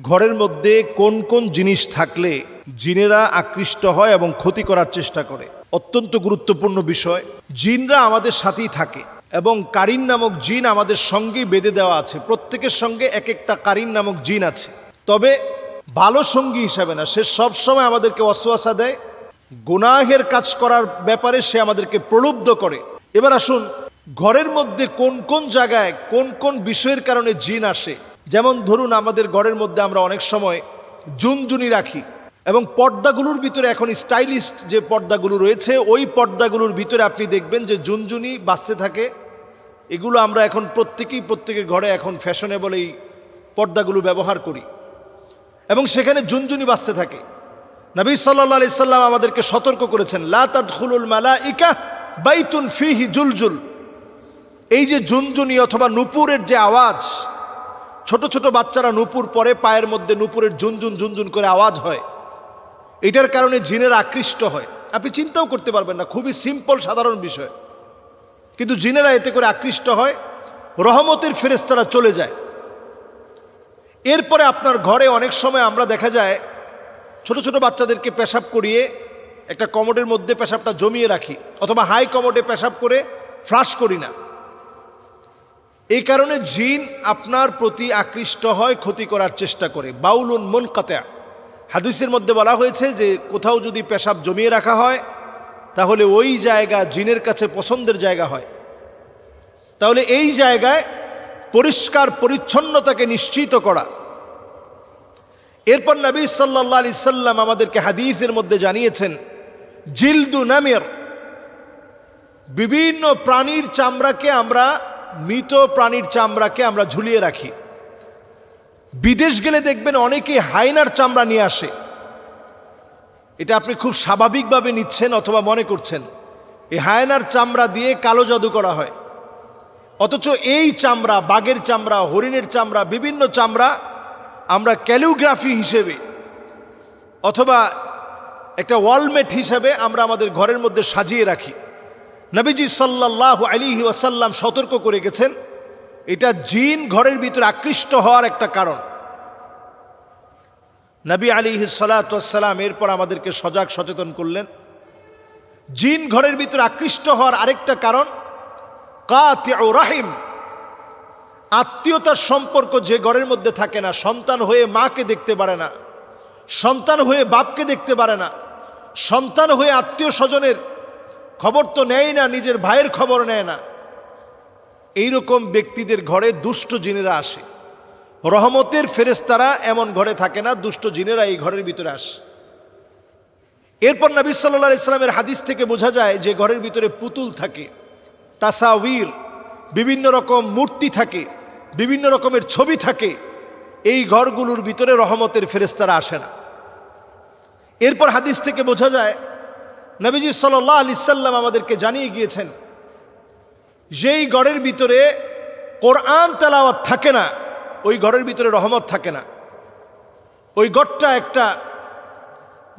ঘরের মধ্যে কোন কোন জিনিস থাকলে জিনেরা আকৃষ্ট হয় এবং ক্ষতি করার চেষ্টা করে, অত্যন্ত গুরুত্বপূর্ণ বিষয়। জিনরা আমাদের সাথেই থাকে এবং কারিন নামক জিন আমাদের সঙ্গেই বেঁধে দেওয়া আছে। প্রত্যেকের সঙ্গে এক একটা কারিন নামক জিন আছে, তবে ভালো সঙ্গী হিসাবে না। সে সবসময় আমাদেরকে ওয়াসওয়াসা দেয়, গুনাহের কাজ করার ব্যাপারে সে আমাদেরকে প্রলুব্ধ করে। এবার আসুন, ঘরের মধ্যে কোন কোন জায়গায় কোন কোন বিষয়ের কারণে জিন আসে। যেমন ধরুন, আমাদের ঘরের মধ্যে আমরা অনেক সময় জুনজুনি রাখি এবং পর্দাগুলোর ভিতরে এখন স্টাইলিস্ট যে পর্দাগুলো রয়েছে, ওই পর্দাগুলোর ভিতরে আপনি দেখবেন যে জুনজুনি বাজতে থাকে। এগুলো আমরা এখন প্রত্যেকের ঘরে এখন ফ্যাশনেবল এই পর্দাগুলো ব্যবহার করি এবং সেখানে জুনজুনি বাজতে থাকে। নবী সাল্লাল্লাহু আলাইহি সাল্লাম আমাদেরকে সতর্ক করেছেন, লা তাদখুলুল মালাইকা বাইতুন ফিহি জুলজুল। এই যে জুনজুনি অথবা নূপুরের যে আওয়াজ, ছোট ছোট বাচ্চারা নূপুর পরে, পায়ের মধ্যে নূপুরের ঝুনঝুন ঝুনঝুন করে আওয়াজ হয়, এটার কারণে জিনের আকৃষ্ট হয়। আপনি চিন্তাও করতে পারবেন না, খুবই সিম্পল সাধারণ বিষয়, কিন্তু জিনেরা এতে করে আকৃষ্ট হয়, রহমতের ফেরেশতারা চলে যায়। এরপরে আপনার ঘরে অনেক সময় আমরা দেখা যায় ছোট ছোট বাচ্চাদেরকে পেশাব করিয়ে একটা কমোডের মধ্যে পেশাবটা জমিয়ে রাখি, অথবা হাই কমোডে পেশাব করে ফ্লাশ করি না। এই কারণে জিন আপনার প্রতি আকৃষ্ট হয়, ক্ষতি করার চেষ্টা করে। বাউলুন মুনকাতা, হাদিসের মধ্যে বলা হয়েছে যে কোথাও যদি পেশাব জমিয়ে রাখা হয় তাহলে ওই জায়গা জিনের কাছে পছন্দের জায়গা হয়। তাহলে এই জায়গায় পরিষ্কার পরিচ্ছন্নতাকে নিশ্চিত করা। এরপর নবী সাল্লাল্লাহু আলাইহি সাল্লাম আমাদেরকে হাদিসের মধ্যে জানিয়েছেন, জিলদু নামির, বিভিন্ন প্রাণীর চামড়াকে আমরা, মৃত প্রাণীর চামড়াকে আমরা ঝুলিয়ে রাখি। বিদেশ গেলে দেখবেন অনেকে হায়নার চামড়া নিয়ে আসে। এটা আপনি খুব স্বাভাবিকভাবে নিচ্ছেন অথবা মনে করছেন এই হায়নার চামড়া দিয়ে কালো জাদু করা হয়, অথচ এই চামড়া, বাঘের চামড়া, হরিণের চামড়া, বিভিন্ন চামড়া আমরা ক্যালিগ্রাফি হিসেবে অথবা একটা ওয়ালমেট হিসেবে আমরা আমাদের ঘরের মধ্যে সাজিয়ে রাখি। নবীজি সাল্লাল্লাহু আলাইহি ওয়াসাল্লাম সতর্ক করে গেছেন, এটা জিন ঘরের ভিতরে আকৃষ্ট হওয়ার একটা কারণ। নবী আলাইহিস সালাতু ওয়াস সালাম এরপর আমাদেরকে সজাগ সচেতন করলেন, জিন ঘরের ভিতরে আকৃষ্ট হওয়ার আরেকটা কারণ কাতিউ রাহিম, আত্মীয়তার সম্পর্ক যে ঘরের মধ্যে থাকে না। সন্তান হয়ে মাকে দেখতে পারে না, সন্তান হয়ে বাপকে দেখতে পারে না, সন্তান হয়ে আত্মীয় স্বজনের খবর তো নেয় না, নিজের ভাইয়ের খবর নেয় না। এইরকম ব্যক্তিদের ঘরে দুষ্ট জিনেরা আসে। রহমতের ফেরেশতারা এমন ঘরে থাকে না, দুষ্ট জিনেরা এই ঘরের ভিতরে আসে। এরপর নবী সাল্লাল্লাহু আলাইহি সাল্লামের হাদিস থেকে বোঝা যায় যে ঘরের ভিতরে পুতুল থাকে, তাসাউর, বিভিন্ন রকম মূর্তি থাকে, বিভিন্ন রকমের ছবি থাকে। এই ঘরগুলোর ভিতরে রহমতের ফেরেশতারা আসে না। এরপর হাদিস থেকে বোঝা যায় নবীজি সাল্লাল্লাহু আলাইহি সাল্লাম আমাদেরকে জানিয়ে গিয়েছেন, যেই ঘরের ভিতরে কোরআন তেলাওয়াত থাকে না, ওই ঘরের ভিতরে রহমত থাকে না। ওই ঘরটা একটা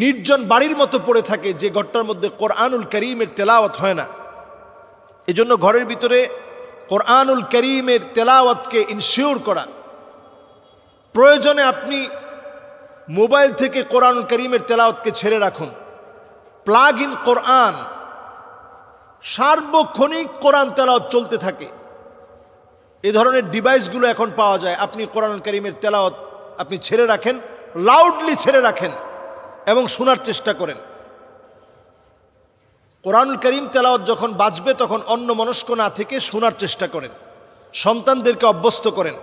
নির্জন বাড়ির মতো পড়ে থাকে, যে ঘরটার মধ্যে কোরআনুল কারীমের তেলাওয়াত হয় না। এজন্য ঘরের ভিতরে কোরআনুল কারীমের তেলাওয়াতকে ইনশিওর করা। প্রয়োজনে আপনি মোবাইল থেকে কোরআনুল কারীমের তেলাওয়াতকে ছেড়ে রাখুন। প্লাগ ইন কোরআন, সার্বক্ষণিক কোরআন তেলাওয়াত চলতে থাকে। এই ধরনের ডিভাইসগুলো এখন পাওয়া যায়। আপনি কোরআনুল কারীমের তেলাওয়াত আপনি ছেড়ে রাখেন, লাউডলি ছেড়ে রাখেন এবং শোনার চেষ্টা করেন। কোরআনুল কারীম তেলাওয়াত যখন বাজবে তখন অন্যমনস্ক না থেকে শোনার চেষ্টা করেন। সন্তানদেরকে অভ্যস্ত করেন।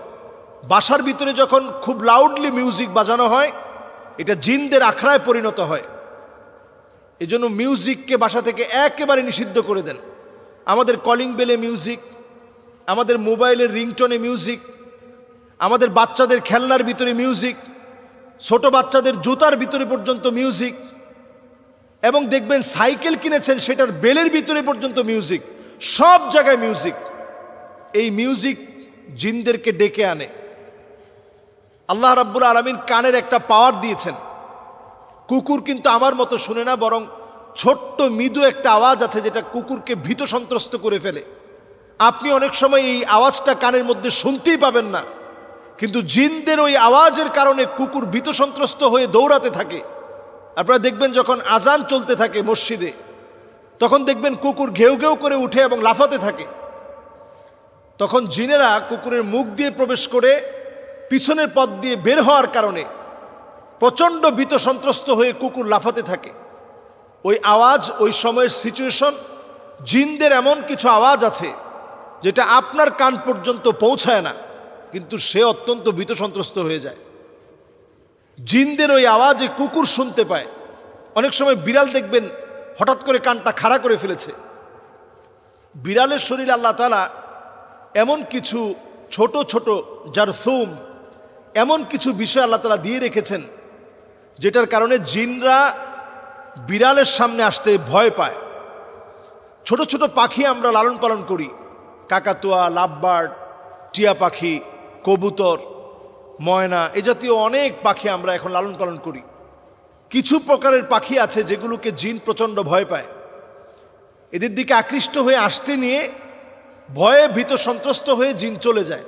বাসার ভিতরে যখন খুব লাউডলি মিউজিক বাজানো হয়, এটা জিনদের আখড়ায় পরিণত হয়। এজন্য মিউজিককে বাসা থেকে একেবারে নিষিদ্ধ করে দেন। আমাদের কলিং বেলে মিউজিক, আমাদের মোবাইলের রিংটোনে মিউজিক, আমাদের বাচ্চাদের খেলনার ভিতরে মিউজিক, ছোট বাচ্চাদের জুতার ভিতরে পর্যন্ত মিউজিক, এবং দেখবেন সাইকেল কিনেছেন সেটার বেলের ভিতরে পর্যন্ত মিউজিক, সব জায়গায় মিউজিক। এই মিউজিক জিনদেরকে ডেকে আনে। আল্লাহ রাব্বুল আলামিন কানের একটা পাওয়ার দিয়েছেন। কুকুর কিন্তু আমার মতো শুনে না, বরং ছোট্ট মৃদু একটা আওয়াজ আছে যেটা কুকুরকে ভীত সন্ত্রস্ত করে ফেলে। আপনি অনেক সময় এই আওয়াজটা কানের মধ্যে শুনতেই পাবেন না, কিন্তু জিনদের ওই আওয়াজের কারণে কুকুর ভীত সন্ত্রস্ত হয়ে দৌড়াতে থাকে। আপনারা দেখবেন যখন আজান চলতে থাকে মসজিদে, তখন দেখবেন কুকুর ঘেউ ঘেউ করে উঠে এবং লাফাতে থাকে। তখন জিনেরা কুকুরের মুখ দিয়ে প্রবেশ করে পিছনের পথ দিয়ে বের হওয়ার কারণে প্রচণ্ড ভীত সন্ত্রস্ত হয়ে কুকুর লাফাতে থাকে। ওই আওয়াজ, ওই সময়ের সিচুয়েশন, জিনদের এমন কিছু আওয়াজ আছে যেটা আপনার কান পর্যন্ত পৌঁছায় না, কিন্তু সে অত্যন্ত ভীত সন্ত্রস্ত হয়ে যায়। জিনদের ওই আওয়াজে কুকুর শুনতে পায়। অনেক সময় বিড়াল দেখবেন হঠাৎ করে কানটা খাড়া করে ফেলেছে। বিড়ালের শরীরে আল্লাহ তাআলা এমন কিছু ছোট ছোট জারথুম, এমন কিছু বিষয় আল্লাহ তাআলা দিয়ে রেখেছেন যেটার কারণে জিনরা বিড়ালের সামনে আসতে ভয় পায়। ছোট ছোট পাখি আমরা লালন পালন করি, কাকাতুয়া, লাভবার্ড, টিয়া পাখি, কবুতর, ময়না, এ জাতীয় অনেক পাখি আমরা এখন লালন পালন করি। কিছু প্রকারের পাখি আছে যেগুলোকে জিন প্রচণ্ড ভয় পায়। এদের দিকে আকৃষ্ট হয়ে আসতে নিয়ে ভয়ে ভীত সন্ত্রস্ত হয়ে জিন চলে যায়।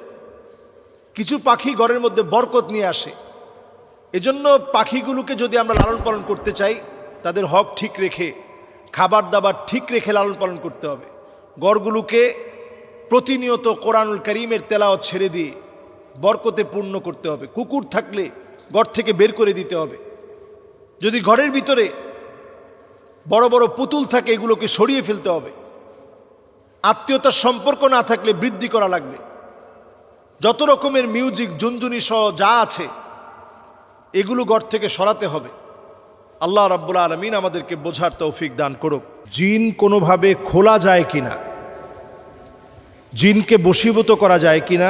কিছু পাখি ঘরের মধ্যে বরকত নিয়ে আসে। এজন্য পাখিগুলোকে যদি আমরা লালন পালন করতে চাই, তাদের হক ঠিক রেখে, খাবার দাবার ঠিক রেখে লালন পালন করতে হবে। ঘরগুলোকে প্রতিনিয়ত কোরআনুল কারীমের তেলাওয়াত ছেড়ে দিয়ে বরকতে পূর্ণ করতে হবে। কুকুর থাকলে ঘর থেকে বের করে দিতে হবে। যদি ঘরের ভিতরে বড় বড় পুতুল থাকে, এগুলোকে সরিয়ে ফেলতে হবে। আত্মীয়তার সম্পর্ক না থাকলে বৃদ্ধি করা লাগবে। যত রকমের মিউজিক, জুনজুনি সহ যা আছে এগুলো ঘর থেকে সরাতে হবে। আল্লাহ রাব্বুল আলামিন আমাদেরকে বোঝার তৌফিক দান করুক। জিন কোনোভাবে খোলা যায় কিনা, জিনকে বশীভূত করা যায় কিনা,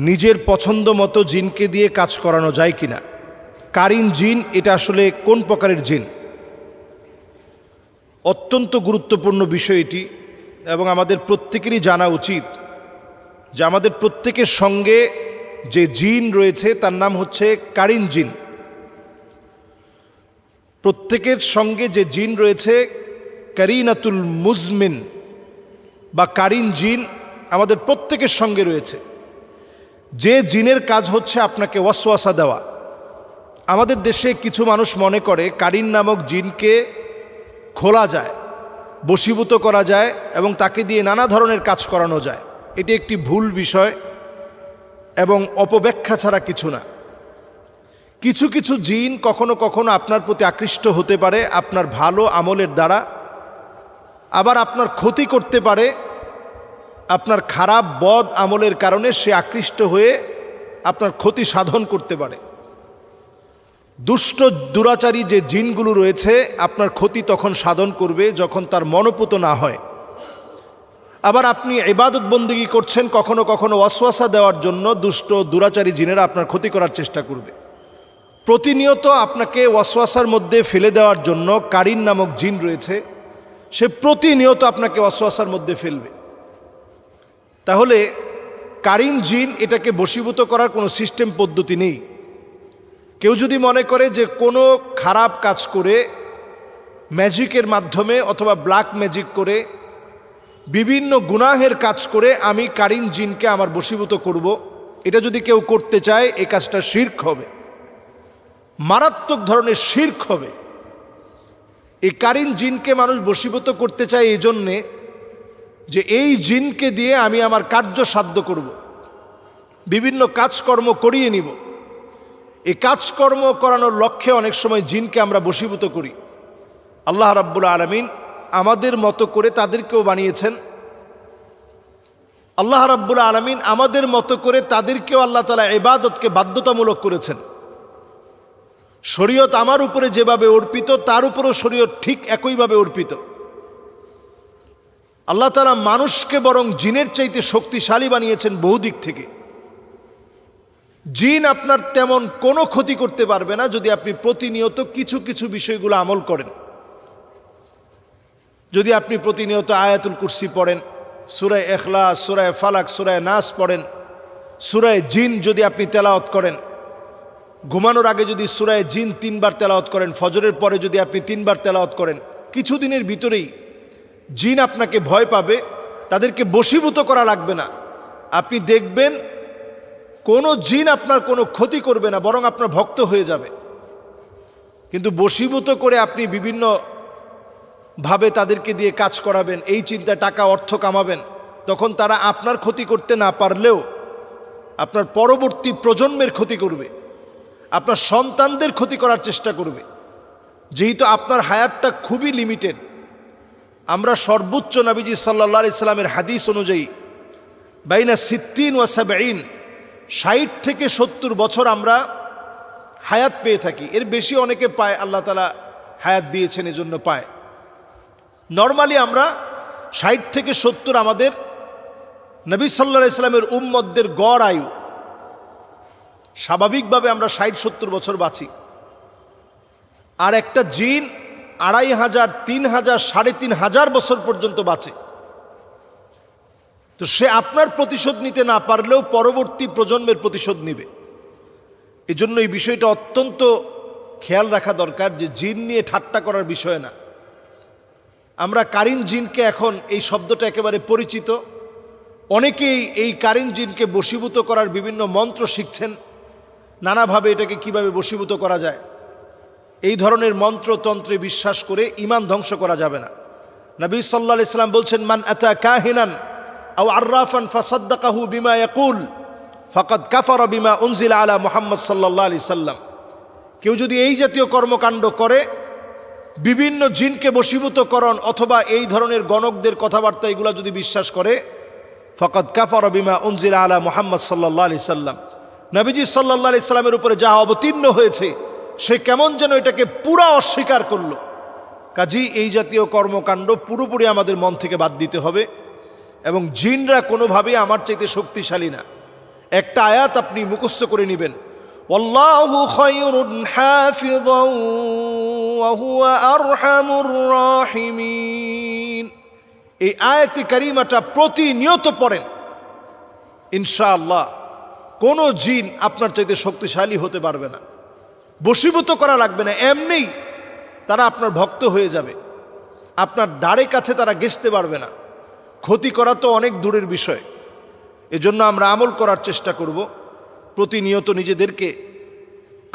নিজের পছন্দ মতো জিনকে দিয়ে কাজ করানো যায় কিনা, কারিন জিন এটা আসলে কোন প্রকারের জিন, অত্যন্ত গুরুত্বপূর্ণ বিষয় এটি। এবং আমাদের প্রত্যেকেরই জানা উচিত যে আমাদের প্রত্যেকের সঙ্গে যে জিন রয়েছে তার নাম হচ্ছে কারিন জিন। প্রত্যেকের সঙ্গে যে জিন রয়েছে কারিনাতুল মুজমিন বা কারিন জিন আমাদের প্রত্যেকের সঙ্গে রয়েছে। যে জিনের কাজ হচ্ছে আপনাকে ওয়াসওয়াসা দেওয়া। আমাদের দেশে কিছু মানুষ মনে করে কারিন নামক জিনকে খোলা যায়, বশীভূত করা যায় এবং তাকে দিয়ে নানা ধরনের কাজ করানো যায়। এটি একটি ভুল বিষয় এবং অপব্যাখ্যা ছাড়া কিছু না। কিছু কিছু জিন কখনো কখনো আপনার প্রতি আকৃষ্ট হতে পারে আপনার ভালো আমলের দ্বারা, আবার আপনার ক্ষতি করতে পারে আপনার খারাপ বদ আমলের কারণে। সে আকৃষ্ট হয়ে আপনার ক্ষতি সাধন করতে পারে। দুষ্ট দুরাচারী যে জিনগুলো রয়েছে আপনার ক্ষতি তখন সাধন করবে যখন তার মনোপুত না হয়। আবার আপনি ইবাদত বন্দেগী করছেন, কখনো কখনো ওয়াসওয়াসা দেওয়ার জন্য দুষ্ট দুরাচারী জিনেরা আপনার ক্ষতি করার চেষ্টা করবে। প্রতিনিয়ত আপনাকে ওয়াসওয়াসার মধ্যে ফেলে দেওয়ার জন্য কারিন নামক জিন রয়েছে, সে প্রতিনিয়ত আপনাকে ওয়াসওয়াসার মধ্যে ফেলবে। তাহলে কারিন জিন এটাকে বশীভূত করার কোনো সিস্টেম পদ্ধতি নেই। কেউ যদি মনে করে যে কোনো খারাপ কাজ করে, ম্যাজিকের মাধ্যমে অথবা ব্ল্যাক ম্যাজিক করে, বিভিন্ন গুনাহের কাজ করে আমি কারিন জিনকে আমার বশীভূত করব, এটা যদি কেউ করতে চায় এই কাজটা শিরক হবে, মারাত্মক ধরনের শিরক হবে। এই কারিন জিনকে মানুষ বশীভূত করতে চায় এই জন্যে যে এই জিনকে দিয়ে আমি আমার কার্য সাধ্য করব, বিভিন্ন কাজকর্ম করিয়ে নিব। এই কাজকর্ম করানোর লক্ষ্যে অনেক সময় জিনকে আমরা বশীভূত করি। আল্লাহ রাব্বুল আলামিন আমাদের মতো করে তাদেরকেও বানিয়েছেন। আল্লাহ রাব্বুল আলামিন আমাদের মতো করে তাদেরকেও আল্লাহ তাআলা ইবাদতকে বাধ্যতামূলক করেছেন। শরীয়ত আমার উপরে যেভাবে অর্পিত তার উপরও শরীয়ত ঠিক একইভাবে অর্পিত। আল্লাহ তাআলা মানুষকে বরং জিনের চাইতে শক্তিশালী বানিয়েছেন বহু দিক থেকে। জিন আপনার তেমন কোনো ক্ষতি করতে পারবে না যদি আপনি প্রতিনিয়ত কিছু কিছু বিষয়গুলো আমল করেন। যদি আপনি প্রতিনিয়ত আয়াতুল কুরসি পড়েন, সূরা ইখলাস, সূরা ফালাক, সূরা নাস পড়েন, সূরা জিন যদি আপনি তেলাওয়াত করেন, ঘুমানোর আগে যদি সূরা জিন 3 বার তেলাওয়াত করেন, ফজরের পরে যদি আপনি 3 বার তেলাওয়াত করেন, কিছুদিনের ভিতরেই জিন আপনাকে ভয় পাবে। তাদেরকে বশীভূত করা লাগবে না। আপনি দেখবেন কোনো জিন আপনার কোনো ক্ষতি করবে না, বরং আপনার ভক্ত হয়ে যাবে। কিন্তু বশীভূত করে আপনি বিভিন্ন ভাবে তাদেরকে দিয়ে কাজ করাবেন, এই চিন্তা টাকা অর্থ কামাবেন, তখন তারা আপনার ক্ষতি করতে না পারলেও আপনার পরবর্তী প্রজন্মের ক্ষতি করবে, আপনার সন্তানদের ক্ষতি করার চেষ্টা করবে। যেহেতু আপনার হায়াতটা খুবই লিমিটেড, আমরা সর্বোচ্চ নবীজি সাল্লাল্লাহু আলাইহি সাল্লামের হাদিস অনুযায়ী বাইনা 60 ওয়া 70, 60 থেকে 70 বছর আমরা হায়াত পেয়ে থাকি। এর বেশি অনেকে পায়, আল্লাহ তাআলা হায়াত দিয়েছেন এজন্য পায়। নর্মালি আমরা 60 থেকে 70 আমাদের নবী সাল্লাল্লাহু আলাইহি সাল্লামের উম্মতদের গড় আয়ু। স্বাভাবিকভাবে আমরা 60-70 বছর বাঁচি। আর একটা জিন 2500, 3000, 3500 বছর পর্যন্ত বাঁচে। তো সে আপনার প্রতিশোধ নিতে না পারলেও পরবর্তী প্রজন্মের প্রতিশোধ নিবে। এজন্য এই বিষয়টা অত্যন্ত খেয়াল রাখা দরকার যে জিন নিয়ে ঠাট্টা করার বিষয় না। আমরা কারিন জিনকে, এখন এই শব্দটা একেবারে পরিচিত, অনেকেই এই কারিন জিনকে বশীভূত করার বিভিন্ন মন্ত্র শিখছেন, নানাভাবে এটাকে কিভাবে বশীভূত করা যায়। এই ধরনের মন্ত্রতন্ত্রে বিশ্বাস করে ঈমান ধ্বংস করা যাবে না। নবী সাল্লাল্লাহু আলাইহি সাল্লাম বলছেন, মান আতা কাহিনান আও আররাফান ফাসাদ্দাকাহু বিমা ইয়াকুল ফাকাদ কাফারা বিমা উনজিলা আলা মুহাম্মদ সাল্লাল্লাহু আলাইহি সাল্লাম। কেউ যদি এই জাতীয় কর্মকাণ্ড করে, বিভিন্ন জিনকে বশীভূতকরণ অথবা এই ধরনের গণকদের কথাবার্তা এগুলা যদি বিশ্বাস করে, ফাকাদ কাফারা বিমা উনজিলা আলা মুহাম্মদ সাল্লাল্লাহু আলাইহি সাল্লাম, নবীজি সাল্লাল্লাহু আলাইহি সাল্লামের উপরে যা অবতীর্ণ হয়েছে সে কেমন যেন এটাকে পুরা অস্বীকার করলো। কাজী এই জাতীয় কর্মকাণ্ড পুরোপুরি আমাদের মন থেকে বাদ দিতে হবে। এবং জিনরা কোনোভাবেই আমার চাইতে শক্তিশালী না। একটা আয়াত আপনি মুখস্থ করে নেবেন, ওয়াল্লাহু খায়রুন হাফিযান ওয়া হুয়া আরহামুর রাহিমিন। এই আয়াতে কারিমাটা প্রতিনিয়ত পড়েন, ইনশাআল্লাহ কোনো জিন আপনার চাইতে শক্তিশালী হতে পারবে না। বশীভূত করা লাগবে না, এমনি তারা আপনার ভক্ত হয়ে যাবে, আপনার দ্বারে কাছে তারা ঘেঁষতে পারবে না। ক্ষতি করা তো অনেক দূরের বিষয়। এজন্য আমরা আমল করার চেষ্টা করব, প্রতিনিয়ত নিজেদেরকে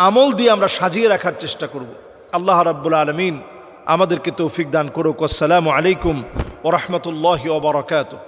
আমল দিয়ে আমরা সাজিয়ে রাখার চেষ্টা করব। আল্লাহ রাব্বুল আলামিন আমাদেরকে তৌফিক দান করুক। আসসালামু আলাইকুম ওয়া রাহমাতুল্লাহি ওয়া বারাকাতুহু।